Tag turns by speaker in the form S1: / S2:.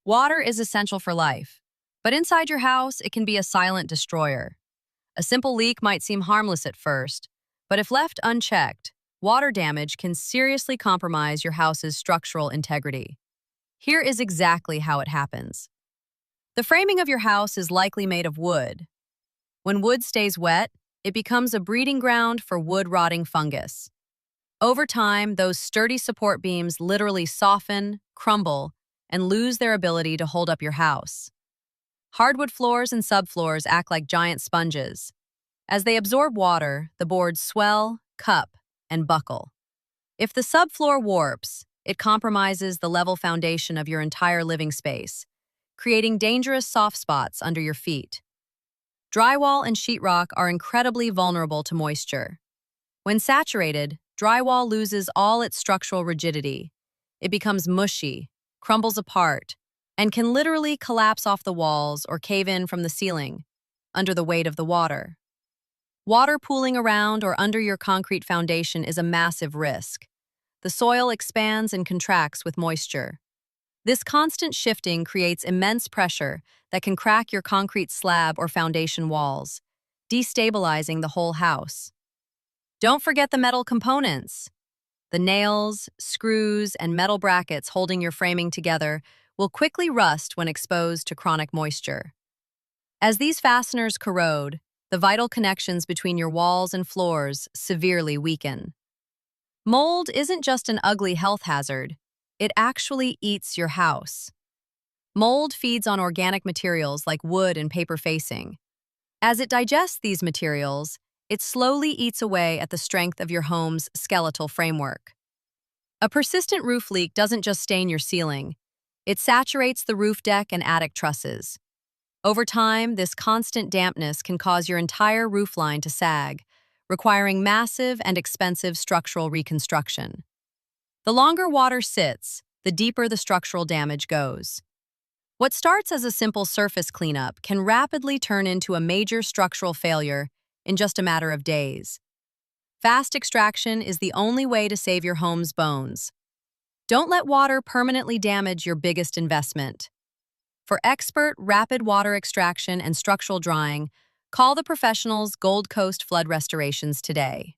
S1: Water is essential for life, but inside your house, it can be a silent destroyer. A simple leak might seem harmless at first, but if left unchecked, water damage can seriously compromise your house's structural integrity. Here is exactly how it happens. The framing of your house is likely made of wood. When wood stays wet, it becomes a breeding ground for wood-rotting fungus. Over time, those sturdy support beams literally soften, crumble, and lose their ability to hold up your house. Hardwood floors and subfloors act like giant sponges. As they absorb water, the boards swell, cup, and buckle. If the subfloor warps, it compromises the level foundation of your entire living space, creating dangerous soft spots under your feet. Drywall and sheetrock are incredibly vulnerable to moisture. When saturated, drywall loses all its structural rigidity. It becomes mushy, crumbles apart, and can literally collapse off the walls or cave in from the ceiling under the weight of the water. Water pooling around or under your concrete foundation is a massive risk. The soil expands and contracts with moisture. This constant shifting creates immense pressure that can crack your concrete slab or foundation walls, destabilizing the whole house. Don't forget the metal components. The nails, screws, and metal brackets holding your framing together will quickly rust when exposed to chronic moisture. As these fasteners corrode, the vital connections between your walls and floors severely weaken. Mold isn't just an ugly health hazard, it actually eats your house. Mold feeds on organic materials like wood and paper facing. As it digests these materials, it slowly eats away at the strength of your home's skeletal framework. A persistent roof leak doesn't just stain your ceiling, it saturates the roof deck and attic trusses. Over time, this constant dampness can cause your entire roofline to sag, requiring massive and expensive structural reconstruction. The longer water sits, the deeper the structural damage goes. What starts as a simple surface cleanup can rapidly turn into a major structural failure in just a matter of days. Fast extraction is the only way to save your home's bones. Don't let water permanently damage your biggest investment. For expert, rapid water extraction and structural drying, call the professionals Gold Coast Flood Restorations today.